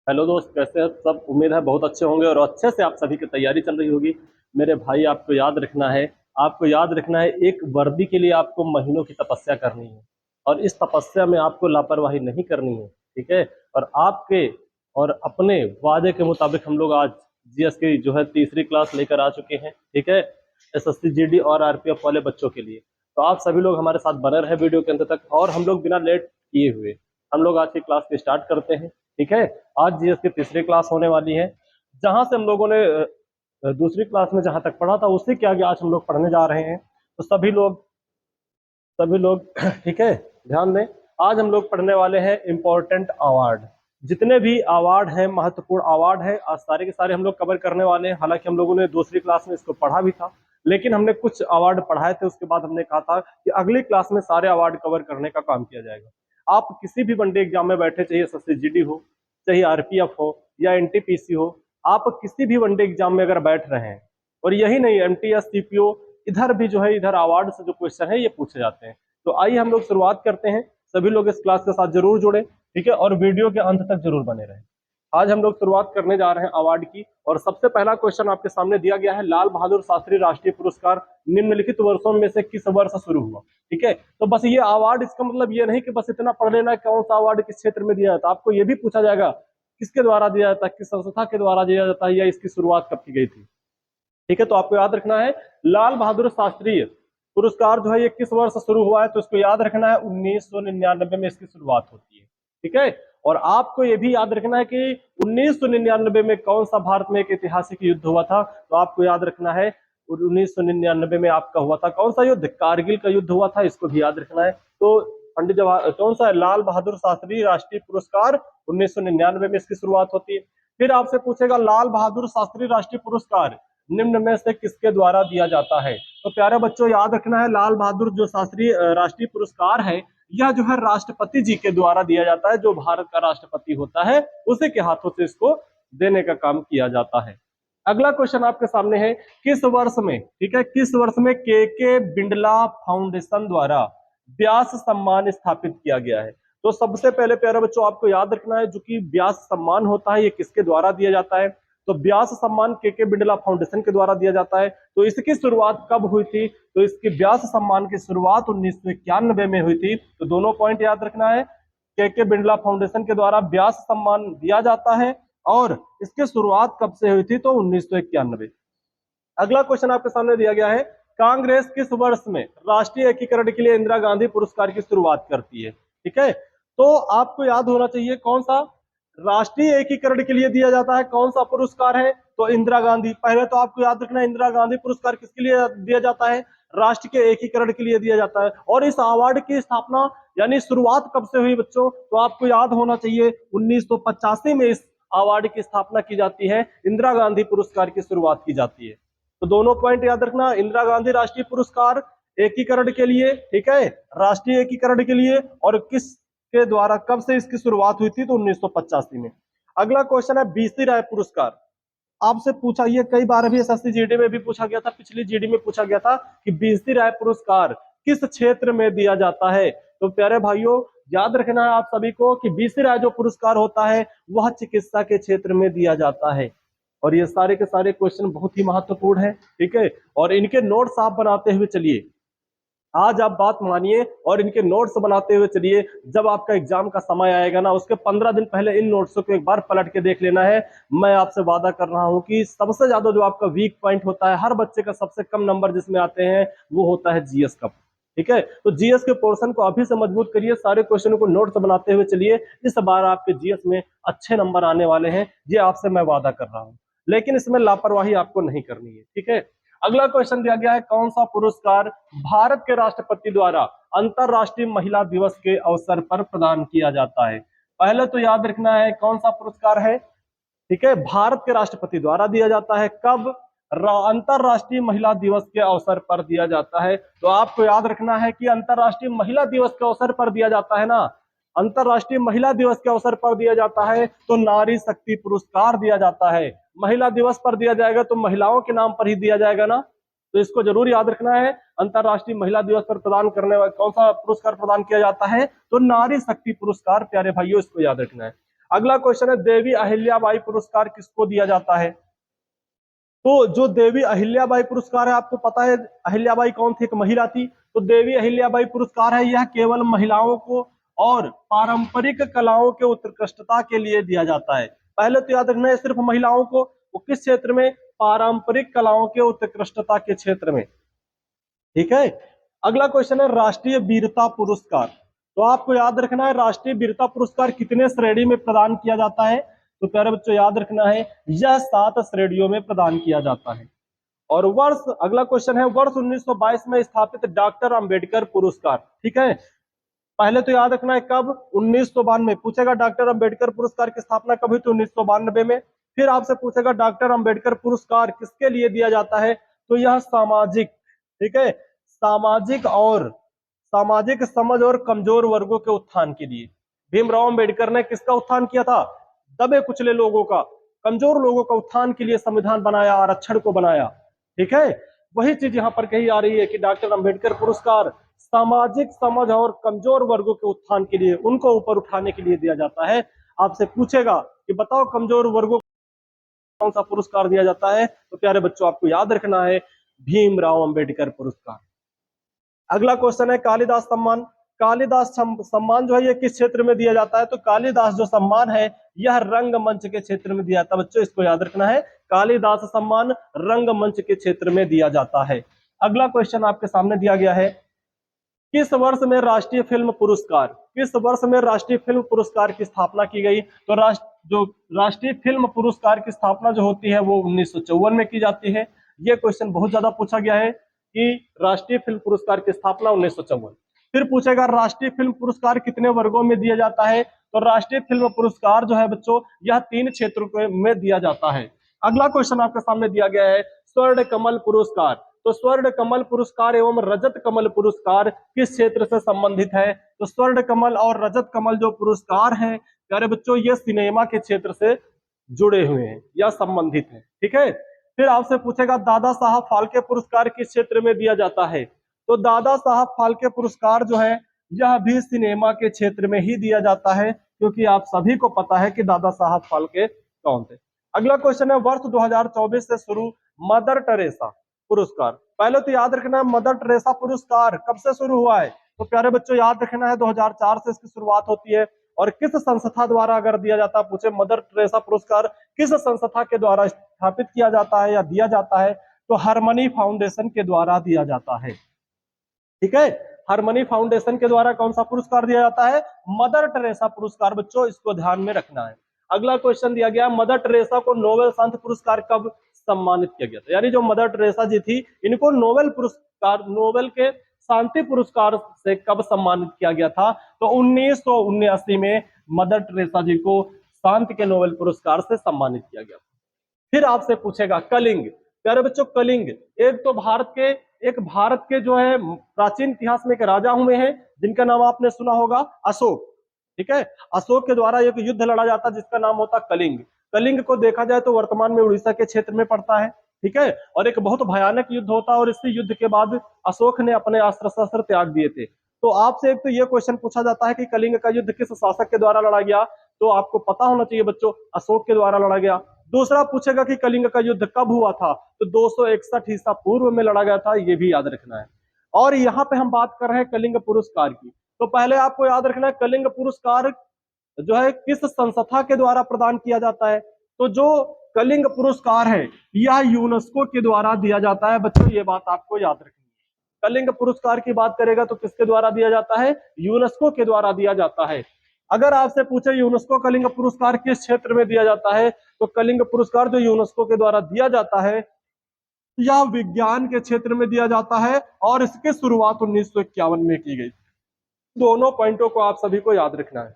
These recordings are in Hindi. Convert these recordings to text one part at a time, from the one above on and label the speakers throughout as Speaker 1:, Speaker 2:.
Speaker 1: हेलो दोस्त, कैसे हैं सब। उम्मीद है बहुत अच्छे होंगे और अच्छे से आप सभी की तैयारी चल रही होगी। मेरे भाई, आपको याद रखना है, एक वर्दी के लिए आपको महीनों की तपस्या करनी है और इस तपस्या में आपको लापरवाही नहीं करनी है। ठीक है। और आपके और अपने वादे के मुताबिक हम लोग आज जीएस की जो है तीसरी क्लास लेकर आ चुके हैं। ठीक है। एसएससी जीडी और आरपीएफ वाले बच्चों के लिए तो आप सभी लोग हमारे साथ बने रहे वीडियो के अंत तक, और हम लोग बिना लेट किए हुए हम लोग आज की क्लास को स्टार्ट करते हैं। ठीक है। आज जीएस की तीसरी क्लास होने वाली है। जहां से हम लोगों ने दूसरी क्लास में जहां तक पढ़ा था उससे क्या आगे आज हम लोग पढ़ने जा रहे हैं। तो सभी लोग ठीक है, ध्यान दें। आज हम लोग पढ़ने वाले हैं इंपॉर्टेंट अवार्ड। जितने भी अवार्ड हैं, महत्वपूर्ण अवार्ड हैं, आज सारे के सारे हम लोग कवर करने वाले हैं। हालांकि हम लोगों ने दूसरी क्लास में इसको पढ़ा भी था, लेकिन हमने कुछ अवार्ड पढ़ाए थे, उसके बाद हमने कहा था कि अगली क्लास में सारे अवार्ड कवर करने का काम किया जाएगा। आप किसी भी वनडे एग्जाम में बैठे, चाहिए एसएससी जीडी हो, चाहे आरपीएफ हो या एनटीपीसी हो, आप किसी भी वनडे एग्जाम में अगर बैठ रहे हैं, और यही नहीं, एमटीएस सीपीओ, इधर भी जो है, इधर अवार्ड से जो क्वेश्चन है ये पूछे जाते हैं। तो आइए हम लोग शुरुआत करते हैं। सभी लोग इस क्लास के साथ जरूर जुड़े, ठीक है, और वीडियो के अंत तक जरूर बने रहें। आज हम लोग शुरुआत करने जा रहे हैं अवार्ड की, और सबसे पहला क्वेश्चन आपके सामने दिया गया है, लाल बहादुर शास्त्री राष्ट्रीय पुरस्कार निम्नलिखित वर्षों में से किस वर्ष शुरू हुआ। ठीक है। तो बस ये अवार्ड, इसका मतलब ये नहीं कि बस इतना पढ़ लेना है कौन सा अवार्ड किस क्षेत्र में दिया जाता है। आपको ये भी पूछा जाएगा किसके द्वारा दिया जाता है, किस संस्था के द्वारा दिया जाता है, या इसकी शुरुआत कब की गई थी। ठीक है। तो आपको याद रखना है, लाल बहादुर शास्त्री पुरस्कार जो है ये किस वर्ष शुरू हुआ है, तो इसको याद रखना है 1999 में इसकी शुरुआत होती है। ठीक है। और आपको ये भी याद रखना है कि 1999 में कौन सा भारत में एक ऐतिहासिक युद्ध हुआ था, तो आपको याद रखना है 1999 में आपका हुआ था कौन सा युद्ध, कारगिल का युद्ध हुआ था, इसको भी याद रखना है। तो पंडित जवाहर, कौन सा, लाल बहादुर शास्त्री राष्ट्रीय पुरस्कार 1999 में इसकी शुरुआत होती है। फिर आपसे पूछेगा, लाल बहादुर शास्त्री राष्ट्रीय पुरस्कार निम्न में से किसके द्वारा दिया जाता है। तो प्यारे बच्चों, याद रखना है, लाल बहादुर जो शास्त्री राष्ट्रीय पुरस्कार है, यह जो है राष्ट्रपति जी के द्वारा दिया जाता है। जो भारत का राष्ट्रपति होता है उसी के हाथों से इसको देने का काम किया जाता है। अगला क्वेश्चन आपके सामने है, किस वर्ष में, ठीक है, किस वर्ष में के बिड़ला फाउंडेशन द्वारा व्यास सम्मान स्थापित किया गया है। तो सबसे पहले प्यारे बच्चों आपको याद रखना है, जो कि व्यास सम्मान होता है ये किसके द्वारा दिया जाता है। तो व्यास सम्मान के बिड़ला फाउंडेशन के द्वारा दिया जाता है। तो इसकी शुरुआत कब हुई थी, तो इसकी व्यास सम्मान की शुरुआत 1991 में हुई थी। तो दोनों पॉइंट याद रखना है, के बिड़ला फाउंडेशन के द्वारा व्यास सम्मान दिया जाता है, और इसकी शुरुआत कब से हुई थी, तो 1991। अगला क्वेश्चन आपके सामने दिया गया है, कांग्रेस किस वर्ष में राष्ट्रीय एकीकरण के लिए इंदिरा गांधी पुरस्कार की शुरुआत करती है। ठीक है। तो आपको याद होना चाहिए कौन सा राष्ट्रीय एकीकरण के लिए दिया जाता है, कौन सा पुरस्कार है, तो इंदिरा गांधी। पहले तो आपको याद रखना है, इंदिरा गांधी पुरस्कार किसके लिए दिया जाता है, राष्ट्र के एकीकरण के लिए दिया जाता है। और इस अवार्ड की स्थापना यानी शुरुआत कब से हुई बच्चों, तो आपको याद होना चाहिए 1985 में इस अवार्ड की स्थापना की जाती है, इंदिरा गांधी पुरस्कार की शुरुआत की जाती है। तो दोनों पॉइंट याद रखना, इंदिरा गांधी राष्ट्रीय पुरस्कार एकीकरण के लिए, ठीक है, राष्ट्रीय एकीकरण के लिए, और किस के द्वारा कब से इसकी शुरुआत हुई थी, तो 1985 में। अगला क्वेश्चन है, बीसी राय पुरस्कार। आपसे पूछा, ये कई बार अभी एसएससी जीडी में भी पूछा गया था, पिछली जीडी में पूछा गया था कि बीसी राय पुरस्कार किस क्षेत्र में दिया जाता है। तो प्यारे भाइयों, याद रखना है आप सभी को कि बीसी राय जो पुरस्कार होता है वह चिकित्सा के क्षेत्र में दिया जाता है। और ये सारे के सारे क्वेश्चन बहुत ही महत्वपूर्ण है। ठीक है। और इनके नोट्स आप बनाते हुए चलिए, आज आप बात मानिए और इनके नोट्स बनाते हुए चलिए। जब आपका एग्जाम का समय आएगा ना, उसके 15 दिन पहले इन नोट्सों को एक बार पलट के देख लेना है। मैं आपसे वादा कर रहा हूं कि सबसे ज्यादा जो आपका वीक पॉइंट होता है, हर बच्चे का सबसे कम नंबर जिसमें आते हैं, वो होता है जीएस का। ठीक है। तो जीएस के पोर्शन को अभी से मजबूत करिए, सारे क्वेश्चनों को नोट्स बनाते हुए चलिए। इस बार आपके जीएस में अच्छे नंबर आने वाले हैं, ये आपसे मैं वादा कर रहा हूं, लेकिन इसमें लापरवाही आपको नहीं करनी है। ठीक है। अगला क्वेश्चन दिया गया है, कौन सा पुरस्कार भारत के राष्ट्रपति द्वारा अंतरराष्ट्रीय महिला दिवस के अवसर पर प्रदान किया जाता है। पहले तो याद रखना है कौन सा पुरस्कार है, ठीक है, भारत के राष्ट्रपति द्वारा दिया जाता है। कब, अंतरराष्ट्रीय महिला दिवस के अवसर पर दिया जाता है। तो आपको याद रखना है कि अंतरराष्ट्रीय महिला दिवस के अवसर पर दिया जाता है ना, अंतरराष्ट्रीय महिला दिवस के अवसर पर दिया जाता है तो नारी शक्ति पुरस्कार दिया जाता है। महिला दिवस पर दिया जाएगा तो महिलाओं के नाम पर ही दिया जाएगा ना, तो इसको जरूर याद रखना है। अंतरराष्ट्रीय महिला दिवस पर प्रदान करने वाला कौन सा पुरस्कार प्रदान किया जाता है, तो नारी शक्ति पुरस्कार। प्यारे भाइयों, इसको याद रखना है। अगला क्वेश्चन है देवी अहिल्याबाई पुरस्कार किसको दिया जाता है? तो जो देवी अहिल्याबाई पुरस्कार है, आपको पता है अहिल्याबाई कौन थी? एक महिला थी। तो देवी अहिल्याबाई पुरस्कार है, यह केवल महिलाओं को और पारंपरिक कलाओं के उत्कृष्टता के लिए दिया जाता है। पहले तो याद रखना है सिर्फ महिलाओं को, वो किस क्षेत्र में? पारंपरिक कलाओं के उत्कृष्टता के क्षेत्र में। ठीक है। अगला क्वेश्चन है राष्ट्रीय वीरता पुरस्कार। तो आपको याद रखना है राष्ट्रीय वीरता पुरस्कार कितने श्रेणी में प्रदान किया जाता है? तो प्यारे बच्चों याद रखना है यह 7 श्रेणियों में प्रदान किया जाता है। और वर्ष, अगला क्वेश्चन है वर्ष 1922 में स्थापित डॉक्टर अंबेडकर पुरस्कार। ठीक है, पहले तो याद रखना है कब? 1992 पूछेगा डॉक्टर अंबेडकर पुरस्कार की स्थापना कब हुई? तो 1992 में। फिर आपसे पूछेगा डॉक्टर अंबेडकर पुरस्कार किसके लिए दिया जाता है? तो यह सामाजिक, ठीक है, सामाजिक समझ और कमजोर वर्गों के उत्थान के लिए। भीमराव अंबेडकर ने किसका उत्थान किया था? दबे कुचले लोगों का, कमजोर लोगों का उत्थान के लिए संविधान बनाया, आरक्षण को बनाया। ठीक है, वही चीज यहाँ पर कही आ रही है कि डॉक्टर अंबेडकर पुरस्कार सामाजिक समझ और कमजोर वर्गों के उत्थान के लिए, उनको ऊपर उठाने के लिए दिया जाता है। आपसे पूछेगा कि बताओ कमजोर वर्गों को कौन सा पुरस्कार दिया जाता है? तो प्यारे बच्चों आपको याद रखना है भीमराव अंबेडकर पुरस्कार। अगला क्वेश्चन है कालिदास सम्मान। कालिदास सम्मान जो है ये किस क्षेत्र में दिया जाता है? तो कालिदास जो सम्मान है यह रंगमंच के क्षेत्र में दिया जाता है। बच्चों इसको याद रखना है, कालिदास सम्मान रंगमंच के क्षेत्र में दिया जाता है। अगला क्वेश्चन आपके सामने दिया गया है किस वर्ष में राष्ट्रीय फिल्म पुरस्कार, किस वर्ष में राष्ट्रीय फिल्म पुरस्कार की स्थापना की गई? तो राष्ट्रीय फिल्म पुरस्कार की स्थापना जो होती है वो 1954 में की जाती है। ये क्वेश्चन बहुत ज्यादा पूछा गया है कि राष्ट्रीय फिल्म पुरस्कार की स्थापना 1954। फिर पूछेगा राष्ट्रीय फिल्म पुरस्कार कितने वर्गों में दिया जाता है? तो राष्ट्रीय फिल्म पुरस्कार जो है बच्चों यह 3 क्षेत्रों में दिया जाता है। अगला क्वेश्चन आपके सामने दिया गया है स्वर्ण कमल पुरस्कार। तो स्वर्ण कमल पुरस्कार एवं रजत कमल पुरस्कार किस क्षेत्र से संबंधित है? तो स्वर्ण कमल और रजत कमल जो पुरस्कार हैं प्यारे बच्चों ये सिनेमा के क्षेत्र से जुड़े हुए हैं या संबंधित है। ठीक है, फिर आपसे पूछेगा दादा साहब फाल्के पुरस्कार किस क्षेत्र में दिया जाता है? तो दादा साहब फाल्के पुरस्कार जो है यह भी सिनेमा के क्षेत्र में ही दिया जाता है, क्योंकि आप सभी को पता है कि दादा साहब फाल्के कौन थे। अगला क्वेश्चन है वर्ष 2024 से शुरू मदर टेरेसा पुरस्कार। पहले तो याद रखना है मदर टेरेसा पुरस्कार कब से शुरू हुआ है? तो प्यारे बच्चों याद रखना है 2004 से इसकी शुरुआत होती है। और किस संस्था द्वारा अगर दिया जाता है, पूछे मदर टेरेसा पुरस्कार किस संस्था के द्वारा स्थापित किया जाता है या दिया जाता है? तो हारमनी फाउंडेशन के द्वारा दिया जाता है। ठीक है, हारमनी फाउंडेशन के द्वारा कौन सा पुरस्कार दिया जाता है? मदर टेरेसा पुरस्कार। बच्चों इसको ध्यान में रखना है। अगला क्वेश्चन दिया गया मदर टेरेसा को नोबेल शांति पुरस्कार कब सम्मानित किया गया था? यानी जो मदर टेरेसा जी थी इनको नोबेल पुरस्कार, नोबेल के शांति पुरस्कार से कब सम्मानित किया गया था? तो 1979 में मदर टेरेसा जी को शांति के नोबेल पुरस्कार से सम्मानित किया गया। फिर आपसे पूछेगा कलिंग। प्यारे बच्चों कलिंग एक भारत के जो है प्राचीन इतिहास में एक राजा हुए हैं जिनका नाम आपने सुना होगा अशोक। ठीक है, अशोक के द्वारा एक युद्ध लड़ा जाता है जिसका नाम होता कलिंग। कलिंग को देखा जाए तो वर्तमान में उड़ीसा के क्षेत्र में पड़ता है। ठीक है, और एक बहुत भयानक युद्ध होता है और इसी युद्ध के बाद अशोक ने अपने अस्त्र शस्त्र त्याग दिए थे। तो आपसे एक तो ये क्वेश्चन पूछा जाता है कि कलिंग का युद्ध किस शासक के द्वारा लड़ा गया? तो आपको पता होना चाहिए बच्चों अशोक के द्वारा लड़ा गया। दूसरा पूछेगा कि कलिंग का युद्ध कब हुआ था? तो 261 ईसा पूर्व में लड़ा गया था, ये भी याद रखना है। और यहाँ पे हम बात कर रहे हैं कलिंग पुरस्कार की। तो पहले आपको याद रखना है कलिंग पुरस्कार जो है किस संस्था के द्वारा प्रदान किया जाता है? तो जो कलिंग पुरस्कार है यह यूनेस्को के द्वारा दिया जाता है। बच्चों ये बात आपको याद रखनी है। कलिंग पुरस्कार की बात करेगा तो किसके द्वारा दिया जाता है? यूनेस्को के द्वारा दिया जाता है। अगर आपसे पूछे यूनेस्को कलिंग पुरस्कार किस क्षेत्र में दिया जाता है? तो कलिंग पुरस्कार जो यूनेस्को के द्वारा दिया जाता है यह विज्ञान के क्षेत्र में दिया जाता है और इसकी शुरुआत 1951 में की गई। दोनों पॉइंटों को आप सभी को याद रखना है।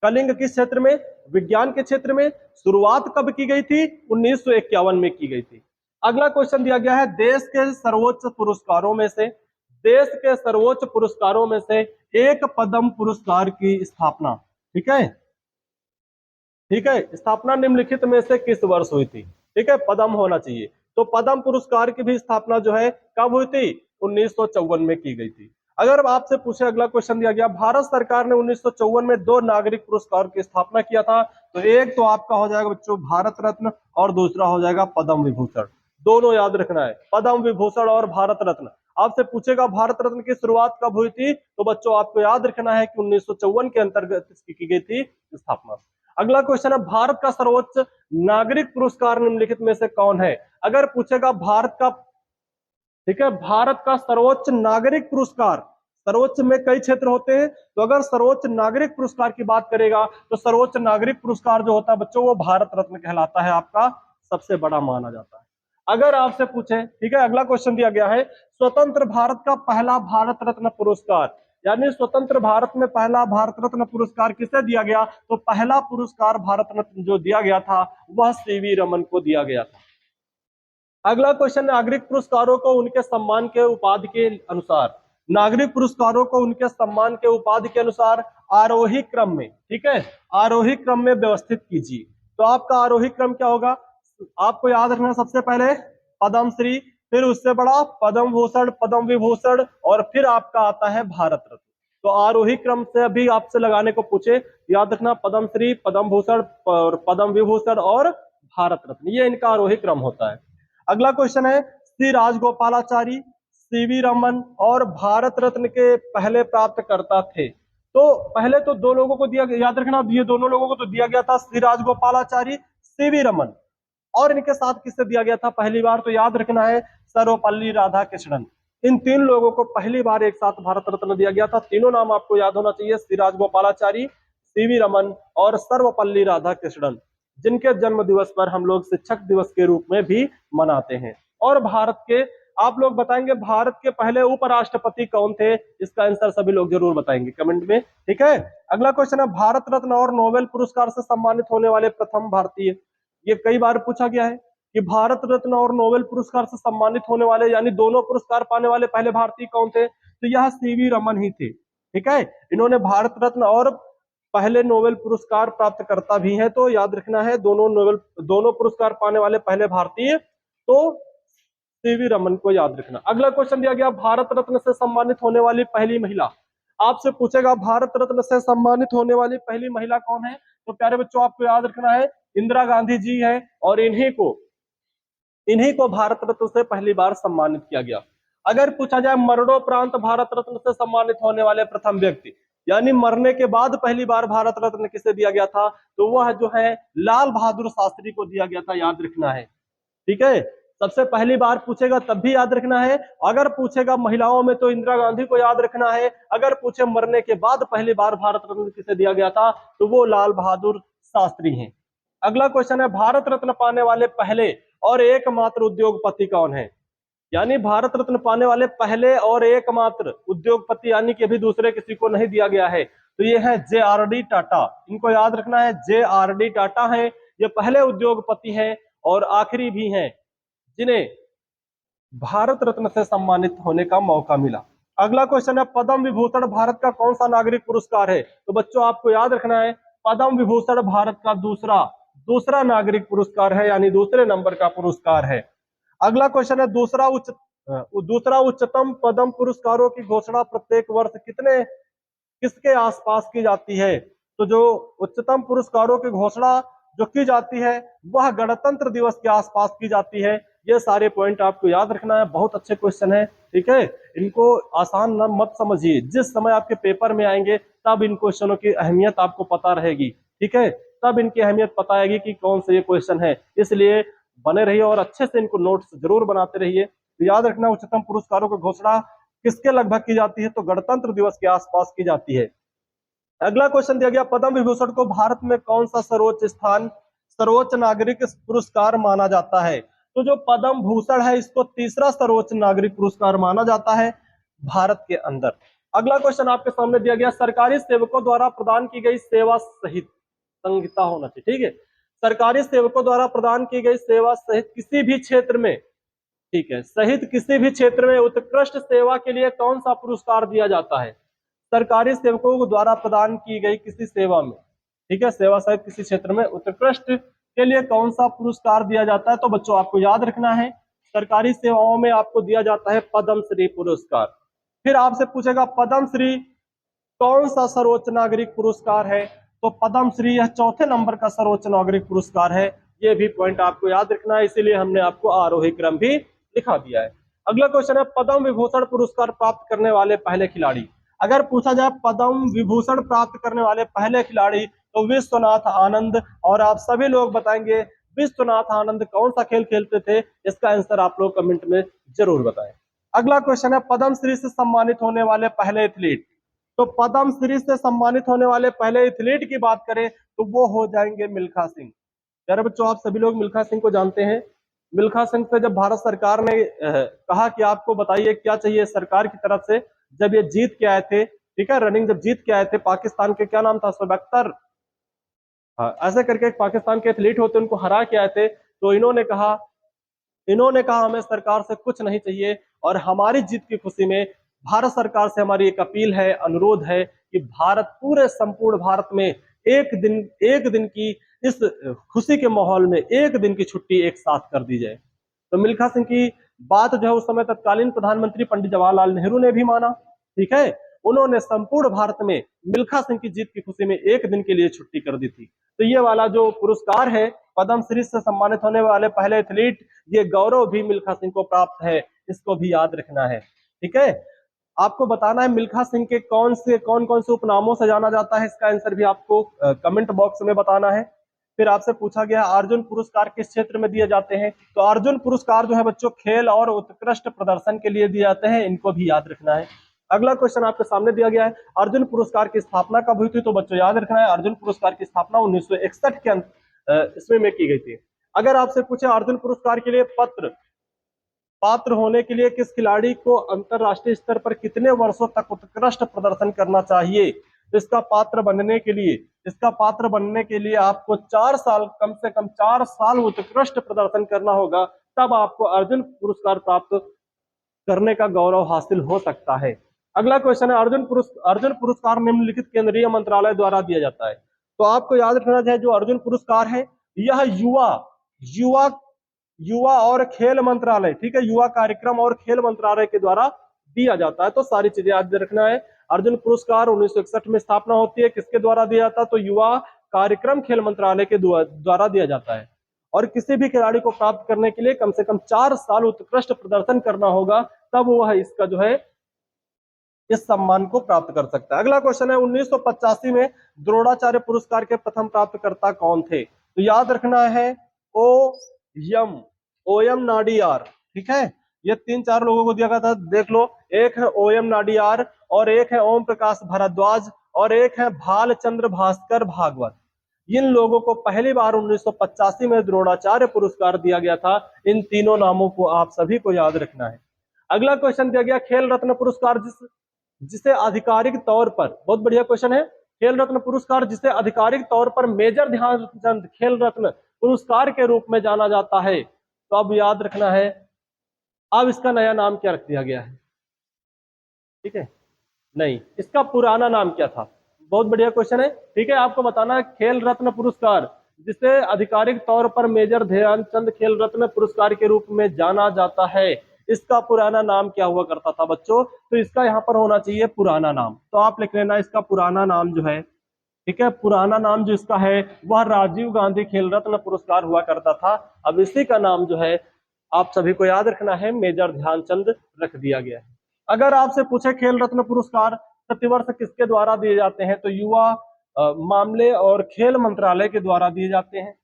Speaker 1: कलिंग किस क्षेत्र में? विज्ञान के क्षेत्र में। शुरुआत कब की गई थी? 1951 में की गई थी। अगला क्वेश्चन दिया गया है देश के सर्वोच्च पुरस्कारों में से एक पद्म पुरस्कार की स्थापना। ठीक है, स्थापना निम्नलिखित में से किस वर्ष हुई थी? ठीक है, पद्म होना चाहिए। तो पद्म पुरस्कार की भी स्थापना जो है कब हुई थी? 1954 में की गई थी। अगर आपसे पूछे, अगला क्वेश्चन दिया गया, भारत सरकार ने 1954 में 2 नागरिक पुरस्कार की स्थापना किया था। तो एक तो आपका हो जाएगा बच्चों भारत रत्न और दूसरा हो जाएगा पद्म विभूषण। दोनों याद रखना है, पद्म विभूषण और भारत रत्न। आपसे पूछेगा भारत रत्न की शुरुआत कब हुई थी, तो बच्चों आपको याद रखना है कि 1954 के अंतर्गत इसकी की गई थी स्थापना। अगला क्वेश्चन है, भारत का सर्वोच्च नागरिक पुरस्कार निम्नलिखित में से कौन है। अगर पूछेगा भारत का, ठीक है, भारत का सर्वोच्च नागरिक पुरस्कार, सर्वोच्च में कई क्षेत्र होते हैं, तो अगर सर्वोच्च नागरिक पुरस्कार की बात करेगा तो सर्वोच्च नागरिक पुरस्कार जो होता है बच्चों वो भारत रत्न कहलाता है, आपका सबसे बड़ा माना जाता है। अगर आपसे पूछे, ठीक है, अगला क्वेश्चन दिया गया है, स्वतंत्र भारत का पहला भारत रत्न पुरस्कार, यानी स्वतंत्र भारत में पहला भारत रत्न पुरस्कार किसे दिया गया, तो पहला पुरस्कार भारत रत्न जो दिया गया था वह सीवी रमन को दिया गया था। अगला क्वेश्चन, नागरिक पुरस्कारों को उनके सम्मान के उपाधि के अनुसार, नागरिक पुरस्कारों को उनके सम्मान के उपाधि के अनुसार आरोही क्रम में, ठीक है, आरोही क्रम में व्यवस्थित कीजिए। तो आपका आरोही क्रम क्या होगा, आपको याद रखना, सबसे पहले पद्म श्री, फिर उससे बड़ा पद्म भूषण, पद्म विभूषण, और फिर आपका आता है भारत रत्न। तो आरोही क्रम से अभी आपसे लगाने को पूछे, याद रखना पद्म श्री, पद्म भूषण, पद्म विभूषण और भारत रत्न, ये इनका आरोही क्रम होता है। अगला क्वेश्चन है, श्री राजगोपालाचारी, सीवी रमन और भारत रत्न के पहले प्राप्तकर्ता थे। तो पहले तो दो लोगों को दिया, याद रखना ये दोनों लोगों को तो दिया गया था, श्री राजगोपालाचारी, सीवी रमन, और इनके साथ किससे दिया गया था पहली बार, तो याद रखना है सर्वपल्ली राधाकृष्णन। इन 3 लोगों को पहली बार एक साथ भारत रत्न दिया गया था। तीनों नाम आपको याद होना चाहिए, श्री राजगोपालाचारी, सीवी रमन और सर्वपल्ली राधाकृष्णन, जिनके जन्म दिवस पर हम लोग शिक्षक दिवस के रूप में भी मनाते हैं। और भारत के, आप लोग बताएंगे भारत के पहले उपराष्ट्रपति कौन थे, इसका आंसर सभी लोग जरूर बताएंगे कमेंट में, ठीक है। अगला क्वेश्चन है, भारत रत्न और नोबेल पुरस्कार से सम्मानित होने वाले प्रथम भारतीय, ये कई बार पूछा गया है कि भारत रत्न और नोबेल पुरस्कार से सम्मानित होने वाले, यानी दोनों पुरस्कार पाने वाले पहले भारतीय कौन थे, तो यह सीवी रमन ही थे, ठीक है। इन्होंने भारत रत्न और पहले नोबेल पुरस्कार प्राप्तकर्ता भी हैं, तो याद रखना है दोनों पुरस्कार पाने वाले पहले भारतीय तो सीवी रमन को याद रखना। अगला क्वेश्चन दिया गया, भारत रत्न से सम्मानित होने वाली पहली महिला, आपसे पूछेगा भारत रत्न से सम्मानित होने वाली पहली महिला कौन है, तो प्यारे बच्चों आपको याद रखना है इंदिरा गांधी जी है, और इन्हीं को भारत रत्न से पहली बार सम्मानित किया गया। अगर पूछा जाए मरणोपरांत भारत रत्न से सम्मानित होने वाले प्रथम व्यक्ति, यानी मरने के बाद पहली बार भारत रत्न किसे दिया गया था, तो वह जो है लाल बहादुर शास्त्री को दिया गया था, याद रखना है, ठीक है। सबसे पहली बार पूछेगा तब भी याद रखना है, अगर पूछेगा महिलाओं में तो इंदिरा गांधी को याद रखना है, अगर पूछे मरने के बाद पहली बार भारत रत्न किसे दिया गया था तो वो लाल बहादुर शास्त्री हैं। अगला क्वेश्चन है, भारत रत्न पाने वाले पहले और एकमात्र उद्योगपति कौन है, यानी भारत रत्न पाने वाले पहले और एकमात्र उद्योगपति, यानी कि अभी दूसरे किसी को नहीं दिया गया है, तो ये है JRD टाटा। इनको याद रखना है, JRD टाटा है, ये पहले उद्योगपति हैं और आखिरी भी हैं जिन्हें भारत रत्न से सम्मानित होने का मौका मिला। अगला क्वेश्चन है, पद्म विभूषण भारत का कौन सा नागरिक पुरस्कार है, तो बच्चों आपको याद रखना है पद्म विभूषण भारत का दूसरा नागरिक पुरस्कार है, यानी दूसरे नंबर का पुरस्कार है। अगला क्वेश्चन है, दूसरा उच्चतम पद्म पुरस्कारों की घोषणा प्रत्येक वर्ष किसके आसपास की जाती है, तो जो उच्चतम पुरस्कारों की घोषणा जो की जाती है वह गणतंत्र दिवस के आसपास की जाती है। ये सारे पॉइंट आपको याद रखना है, बहुत अच्छे क्वेश्चन है, ठीक है। इनको आसान न मत समझिए, जिस समय आपके पेपर में आएंगे तब इन क्वेश्चनों की अहमियत आपको पता रहेगी, ठीक है, तब इनकी अहमियत पता आएगी कि कौन से ये क्वेश्चन है। इसलिए बने रहिए और अच्छे से इनको नोट्स जरूर बनाते रहिए। तो याद रखना, उच्चतम पुरस्कारों की घोषणा किसके लगभग की जाती है, तो गणतंत्र दिवस के आसपास की जाती है। अगला क्वेश्चन दिया गया, पद्म विभूषण को भारत में कौन सा सर्वोच्च नागरिक पुरस्कार माना जाता है, तो जो पद्म भूषण है इसको तीसरा सर्वोच्च नागरिक पुरस्कार माना जाता है भारत के अंदर। अगला क्वेश्चन आपके सामने दिया गया, सरकारी सेवकों द्वारा प्रदान की गई सेवा सहित, संहिता होना चाहिए, ठीक है, सरकारी सेवकों द्वारा प्रदान की गई सेवा सहित किसी भी क्षेत्र में, ठीक है, सहित किसी भी क्षेत्र में उत्कृष्ट सेवा के लिए कौन सा पुरस्कार दिया जाता है, सरकारी सेवकों द्वारा प्रदान की गई किसी सेवा में, ठीक है, सेवा सहित किसी क्षेत्र में उत्कृष्ट के लिए कौन सा पुरस्कार दिया जाता है, तो बच्चों आपको याद रखना है सरकारी सेवाओं में आपको दिया जाता है पद्म श्री पुरस्कार, फिर आपसे पूछेगा पद्मश्री कौन सा सर्वोच्च नागरिक पुरस्कार है, तो पद्मश्री यह चौथे नंबर का सर्वोच्च नागरिक पुरस्कार है। ये भी पॉइंट आपको याद रखना है, इसीलिए हमने आपको आरोही क्रम भी दिखा दिया है। अगला क्वेश्चन है पद्म विभूषण पुरस्कार प्राप्त करने वाले पहले खिलाड़ी। अगर पूछा जाए पद्म विभूषण प्राप्त करने वाले पहले खिलाड़ी तो विश्वनाथ आनंद, और आप सभी लोग बताएंगे विश्वनाथ आनंद कौन सा खेल खेलते थे, इसका आंसर आप लोग कमेंट में जरूर बताएं। अगला क्वेश्चन है पद्मश्री से सम्मानित होने वाले पहले एथलीट। तो पद्मश्री से सम्मानित होने वाले पहले एथलीट की बात करें तो वो हो जाएंगे मिल्खा सिंह। यार बच्चों आप सभी लोग मिल्खा सिंह को जानते हैं। मिल्खा सिंह से जब भारत सरकार ने कहा कि आपको बताइए क्या चाहिए सरकार की तरफ से, जब ये जीत के आए थे, ठीक है, रनिंग जब जीत के आए थे पाकिस्तान के, क्या नाम था, शोएब अख्तर, हाँ, ऐसे करके एक पाकिस्तान के एथलीट होते उनको हरा के आए थे। तो इन्होंने कहा हमें सरकार से कुछ नहीं चाहिए, और हमारी जीत की खुशी में भारत सरकार से हमारी एक अपील है, अनुरोध है कि भारत, पूरे संपूर्ण भारत में एक दिन की इस खुशी के माहौल में एक दिन की छुट्टी एक साथ कर दी जाए। तो मिल्खा सिंह की बात जो है उस समय तत्कालीन प्रधानमंत्री पंडित जवाहरलाल नेहरू ने भी माना, ठीक है, उन्होंने संपूर्ण भारत में मिल्खा सिंह की जीत की खुशी में एक दिन के लिए छुट्टी कर दी थी। तो ये वाला जो पुरस्कार है पद्मश्री से सम्मानित होने वाले पहले एथलीट, ये गौरव भी मिल्खा सिंह को प्राप्त है, इसको भी याद रखना है, ठीक है। आपको बताना है मिल्खा सिंह के कौन कौन से उपनामों से जाना जाता है, इसका आंसर भी आपको कमेंट बॉक्स में बताना है। फिर आपसे पूछा गया अर्जुन पुरस्कार किस क्षेत्र में दिए जाते हैं, तो अर्जुन पुरस्कार जो है बच्चों खेल और उत्कृष्ट प्रदर्शन के लिए दिए जाते हैं, इनको भी याद रखना है। अगला क्वेश्चन आपके सामने दिया गया है अर्जुन पुरस्कार की स्थापना कब हुई थी, तो बच्चों याद रखना है अर्जुन पुरस्कार की स्थापना 1961 के ईस्वी में की गई थी। अगर आपसे पूछे अर्जुन पुरस्कार के लिए पात्र होने के लिए किस खिलाड़ी को अंतरराष्ट्रीय स्तर पर कितने वर्षों तक उत्कृष्ट प्रदर्शन करना चाहिए, तो इसका पात्र बनने के लिए आपको 4 साल, कम से कम 4 साल उत्कृष्ट प्रदर्शन करना होगा, तब आपको अर्जुन पुरस्कार प्राप्त करने का गौरव हासिल हो सकता है। अगला क्वेश्चन है अर्जुन पुरस्कार निम्नलिखित केंद्रीय मंत्रालय द्वारा दिया जाता है। तो आपको याद रखना चाहिए जो अर्जुन पुरस्कार है यह युवा युवा और खेल मंत्रालय, ठीक है, युवा कार्यक्रम और खेल मंत्रालय के द्वारा दिया जाता है। तो सारी चीजें याद रखना है। अर्जुन पुरस्कार 1961 में स्थापना होती है, किसके द्वारा दिया जाता है, तो युवा कार्यक्रम खेल मंत्रालय के द्वारा दिया जाता है। और किसी भी खिलाड़ी को प्राप्त करने के लिए कम से कम 4 साल उत्कृष्ट प्रदर्शन करना होगा, तब वह इसका जो है इस सम्मान को प्राप्त कर सकता है। अगला क्वेश्चन है 1985 में द्रोणाचार्य पुरस्कार के प्रथम प्राप्तकर्ता कौन थे, तो याद रखना है ओ एम नाडियार, ठीक है, ये 3-4 लोगों को दिया गया था, देख लो, एक है ओ एम नाडियार, और एक है ओम प्रकाश भारद्वाज, और एक है भालचंद्र भास्कर भागवत। इन लोगों को पहली बार 1985 में द्रोणाचार्य पुरस्कार दिया गया था। इन तीनों नामों को आप सभी को याद रखना है। अगला क्वेश्चन दिया गया खेल रत्न पुरस्कार जिसे आधिकारिक तौर पर, बहुत बढ़िया क्वेश्चन है, खेल रत्न पुरस्कार जिसे आधिकारिक तौर पर मेजर ध्यानचंद खेल रत्न पुरस्कार के रूप में जाना जाता है, तो अब याद रखना है अब इसका नया नाम क्या रख दिया गया है, ठीक है, नहीं, इसका पुराना नाम क्या था। बहुत बढ़िया क्वेश्चन है, ठीक है, आपको बताना है खेल रत्न पुरस्कार जिसे आधिकारिक तौर पर मेजर ध्यानचंद खेल रत्न पुरस्कार के रूप में जाना जाता है, इसका पुराना नाम क्या हुआ करता था बच्चों, तो इसका यहाँ पर होना चाहिए पुराना नाम, तो आप लिख लेना इसका पुराना नाम जो है, ठीक है, पुराना नाम जो इसका है वह राजीव गांधी खेल रत्न पुरस्कार हुआ करता था। अब इसी का नाम जो है आप सभी को याद रखना है मेजर ध्यानचंद रख दिया गया है। अगर आपसे पूछे खेल रत्न पुरस्कार प्रतिवर्ष किसके द्वारा दिए जाते हैं, तो युवा मामले और खेल मंत्रालय के द्वारा दिए जाते हैं।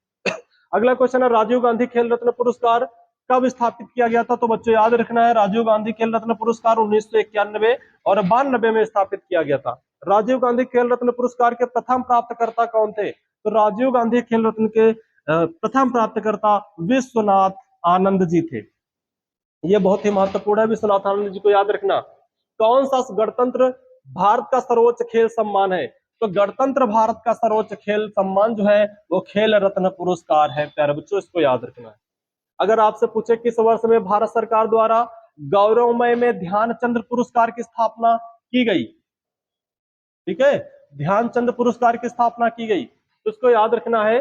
Speaker 1: अगला क्वेश्चन है राजीव गांधी खेल रत्न पुरस्कार कब स्थापित किया गया था, तो बच्चों याद रखना है राजीव गांधी खेल रत्न पुरस्कार 1991 और 92 में स्थापित किया गया था। राजीव गांधी खेल रत्न पुरस्कार के प्रथम प्राप्तकर्ता कौन थे, तो राजीव गांधी खेल रत्न के प्रथम प्राप्तकर्ता विश्वनाथ आनंद जी थे। ये बहुत ही महत्वपूर्ण है, विश्वनाथ आनंद जी को याद रखना। कौन सा गणतंत्र भारत का सर्वोच्च खेल सम्मान है, तो गणतंत्र भारत का सर्वोच्च खेल सम्मान जो है वो खेल रत्न पुरस्कार है, प्यारे बच्चों, इसको याद रखना है। अगर आपसे पूछे किस वर्ष में भारत सरकार द्वारा गौरवमय में ध्यानचंद पुरस्कार की स्थापना की गई, ठीक है, ध्यानचंद पुरस्कार की स्थापना की गई, तो इसको याद रखना है,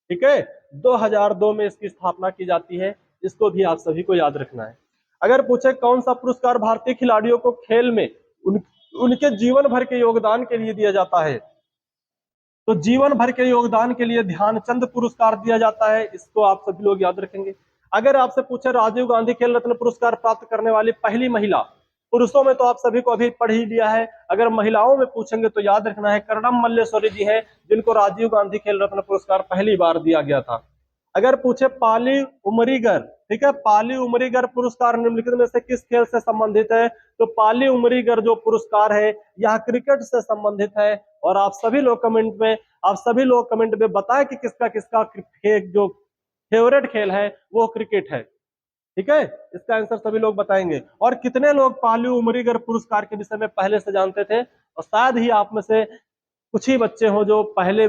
Speaker 1: ठीक है, 2002 में इसकी स्थापना की जाती है, इसको भी आप सभी को याद रखना है। अगर पूछे कौन सा पुरस्कार भारतीय खिलाड़ियों को खेल में उनके जीवन भर के योगदान के लिए दिया जाता है, तो जीवन भर के योगदान के लिए ध्यानचंद पुरस्कार दिया जाता है। इसको आप सभी लोग याद रखेंगे। अगर आपसे पूछे राजीव गांधी खेल रत्न पुरस्कार प्राप्त करने वाली पहली महिला, पुरुषों में तो आप सभी को अभी पढ़ ही लिया है, अगर महिलाओं में पूछेंगे तो याद रखना है कर्णम मल्लेश्वरी जी हैं, जिनको राजीव गांधी खेल रत्न पुरस्कार पहली बार दिया गया था। अगर पूछे पाली उमरीगर, ठीक है, पाली उमरीगर पुरस्कार निम्नलिखित में से किस खेल से संबंधित है, तो पाली उमरीगर जो पुरस्कार है यह क्रिकेट से संबंधित है। और आप सभी लोग कमेंट में बताएं कि किसका किसका जो फेवरेट खेल है वो क्रिकेट है। ठीक है, इसका आंसर सभी लोग बताएंगे। और कितने लोग पाली उमरीगर पुरस्कार के विषय में पहले से जानते थे, और शायद ही आप में से कुछ ही बच्चे हो जो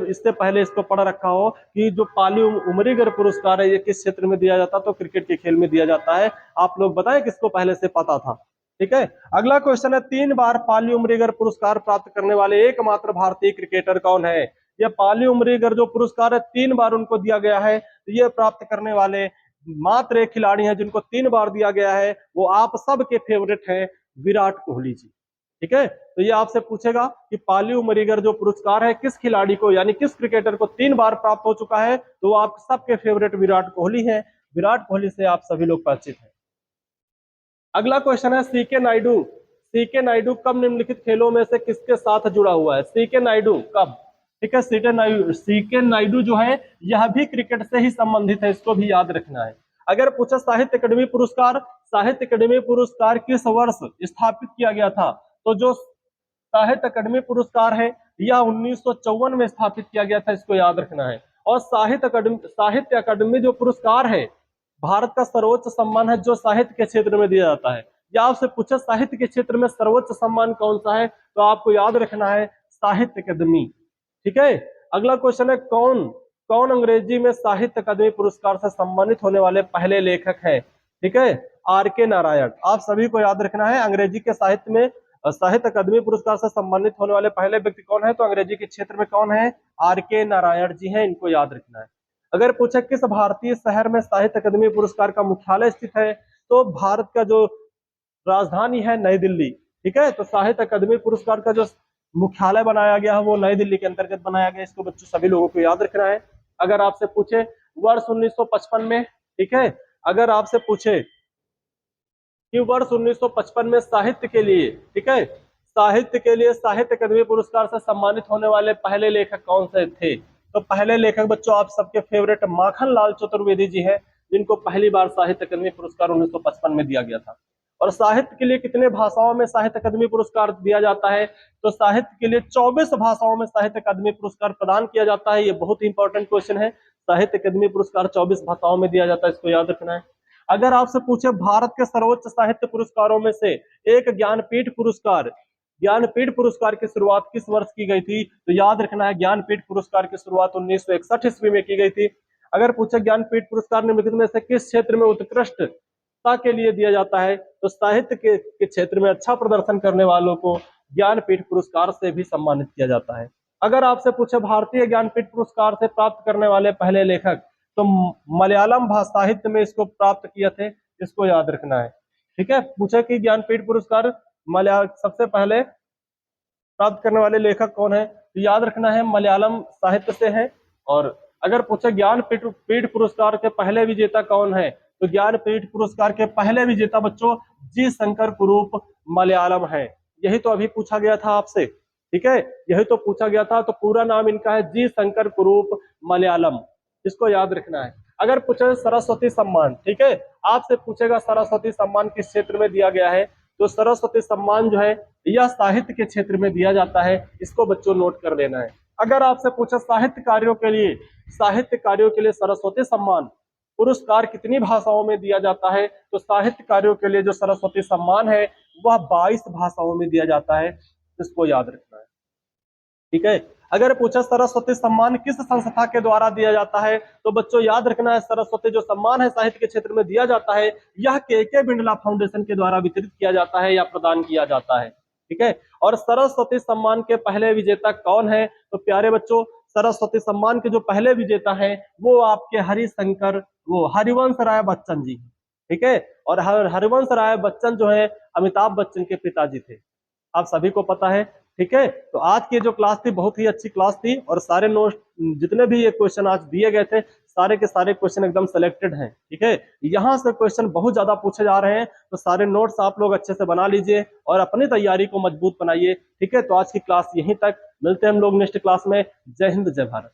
Speaker 1: इससे पहले इसको पढ़ रखा हो कि जो पाली उमरीगर पुरस्कार है ये किस क्षेत्र में दिया जाता है, तो क्रिकेट के खेल में दिया जाता है। आप लोग बताएं किसको पहले से पता था। ठीक है, अगला क्वेश्चन है 3 बार पाली उमरीगर पुरस्कार प्राप्त करने वाले एकमात्र भारतीय क्रिकेटर कौन है। ये पाली उमरीगर जो पुरस्कार है 3 बार उनको दिया गया है, तो ये प्राप्त करने वाले मात्र एक खिलाड़ी हैं जिनको 3 बार दिया गया है, वो आप सबके फेवरेट हैं, विराट कोहली जी। ठीक है, तो ये आपसे पूछेगा कि पाली उमरीगर जो पुरस्कार है किस खिलाड़ी को यानी किस क्रिकेटर को 3 बार प्राप्त हो चुका है, तो आप सबके फेवरेट विराट कोहली हैं। विराट कोहली से आप सभी लोग परिचित हैं। अगला क्वेश्चन है सीके नायडू कब निम्नलिखित खेलों में से किसके साथ जुड़ा हुआ है। सीके नायडू कब, ठीक है, सीके नायडू जो है यह भी क्रिकेट से ही संबंधित है, इसको भी याद रखना है। अगर पूछा साहित्य अकादमी पुरस्कार किस वर्ष स्थापित किया गया था, तो जो साहित्य अकादमी पुरस्कार है यह 1954 में स्थापित किया गया था, इसको याद रखना है। और साहित्य अकादमी जो पुरस्कार है भारत का सर्वोच्च सम्मान है जो साहित्य के क्षेत्र में दिया जाता है। या आपसे पूछा साहित्य के क्षेत्र में सर्वोच्च सम्मान कौन सा है, तो आपको याद रखना है साहित्य अकादमी। ठीक है, अगला क्वेश्चन है कौन अंग्रेजी में साहित्य अकादमी पुरस्कार से सम्मानित होने वाले पहले लेखक हैं। ठीक है, आर.के. नारायण। आप सभी को याद रखना है अंग्रेजी के साहित्य में साहित्य अकादमी पुरस्कार से सम्मानित होने वाले पहले व्यक्ति कौन है, तो अंग्रेजी के क्षेत्र में कौन है, आर.के. नारायण जी हैं, इनको याद रखना है। अगर पूछे किस भारतीय शहर में साहित्य अकादमी पुरस्कार का मुख्यालय स्थित है, तो भारत का जो राजधानी है नई दिल्ली। ठीक है, तो साहित्य अकादमी पुरस्कार का जो मुख्यालय बनाया गया है वो नई दिल्ली के अंतर्गत बनाया गया, इसको बच्चों सभी लोगों को याद रखना है। अगर आपसे पूछे वर्ष 1955 में, ठीक है, अगर आपसे पूछे कि वर्ष 1955 में साहित्य के लिए, ठीक है, साहित्य अकादमी पुरस्कार से सम्मानित होने वाले पहले लेखक कौन से थे, तो पहले लेखक बच्चों आप सबके फेवरेट माखन लाल चतुर्वेदी जी हैं, जिनको पहली बार साहित्य अकादमी पुरस्कार 1955 में दिया गया था। और साहित्य के लिए कितने भाषाओं में साहित्य अकादमी पुरस्कार दिया जाता है, तो साहित्य के लिए 24 भाषाओं में साहित्य अकादमी पुरस्कार प्रदान किया जाता है। ये बहुत इंपॉर्टेंट क्वेश्चन है, साहित्य अकादमी पुरस्कार 24 भाषाओं में दिया जाता है, इसको याद रखना है। अगर आपसे पूछे भारत के सर्वोच्च साहित्य पुरस्कारों में से एक ज्ञानपीठ पुरस्कार की शुरुआत किस वर्ष की गई थी, तो याद रखना है ज्ञानपीठ पुरस्कार की शुरुआत 1961 ईस्वी में की गई थी। अगर पूछे ज्ञानपीठ पुरस्कार निम्नलिखित में से किस क्षेत्र में उत्कृष्टता के लिए दिया जाता है, तो साहित्य के क्षेत्र में अच्छा प्रदर्शन करने वालों को ज्ञानपीठ पुरस्कार से भी सम्मानित किया जाता है। अगर आपसे पूछे भारतीय ज्ञानपीठ पुरस्कार से प्राप्त करने वाले पहले लेखक, तो मलयालम भाषा साहित्य में इसको प्राप्त किए थे, इसको याद रखना है। ठीक है, पूछा कि ज्ञानपीठ पुरस्कार सबसे पहले प्राप्त करने वाले लेखक कौन है, तो याद रखना है मलयालम साहित्य से है। और अगर पूछा ज्ञानपीठ पुरस्कार के पहले विजेता कौन है, तो ज्ञानपीठ पुरस्कार के पहले विजेता बच्चों जी शंकर कुरूप मलयालम है। यही तो अभी पूछा गया था आपसे, ठीक है, यही तो पूछा गया था। तो पूरा नाम इनका है जी शंकर कुरूप मलयालम, इसको याद रखना है। अगर पूछे सरस्वती सम्मान, ठीक है, आपसे पूछेगा सरस्वती सम्मान किस क्षेत्र में दिया गया है, तो सरस्वती सम्मान जो है यह साहित्य के क्षेत्र में दिया जाता है, इसको बच्चों नोट कर लेना है। अगर आपसे पूछा साहित्य कार्यों के लिए सरस्वती सम्मान पुरस्कार कितनी भाषाओं में दिया जाता है, तो साहित्य कार्यों के लिए जो सरस्वती सम्मान है वह 22 भाषाओं में दिया जाता है, इसको याद रखना है। ठीक है, अगर पूछा सरस्वती सम्मान किस संस्था के द्वारा दिया जाता है, तो बच्चों याद रखना है सरस्वती जो सम्मान है साहित्य के क्षेत्र में दिया जाता है, यह के बिरला फाउंडेशन के द्वारा वितरित किया जाता है या प्रदान किया जाता है। ठीक है, और सरस्वती सम्मान के पहले विजेता कौन है, तो प्यारे बच्चों सरस्वती सम्मान के जो पहले विजेता है वो आपके हरिवंश राय बच्चन जी। ठीक है। और हरिवंश राय बच्चन जो है अमिताभ बच्चन के पिताजी थे, आप सभी को पता है। ठीक है, तो आज की जो क्लास थी बहुत ही अच्छी क्लास थी, और सारे नोट्स जितने भी ये क्वेश्चन आज दिए गए थे सारे के सारे क्वेश्चन एकदम सेलेक्टेड हैं। ठीक है, यहाँ से क्वेश्चन बहुत ज्यादा पूछे जा रहे हैं, तो सारे नोट्स आप लोग अच्छे से बना लीजिए और अपनी तैयारी को मजबूत बनाइए। ठीक है, तो आज की क्लास यहीं तक, मिलते हैं हम लोग नेक्स्ट क्लास में। जय हिंद, जय भारत।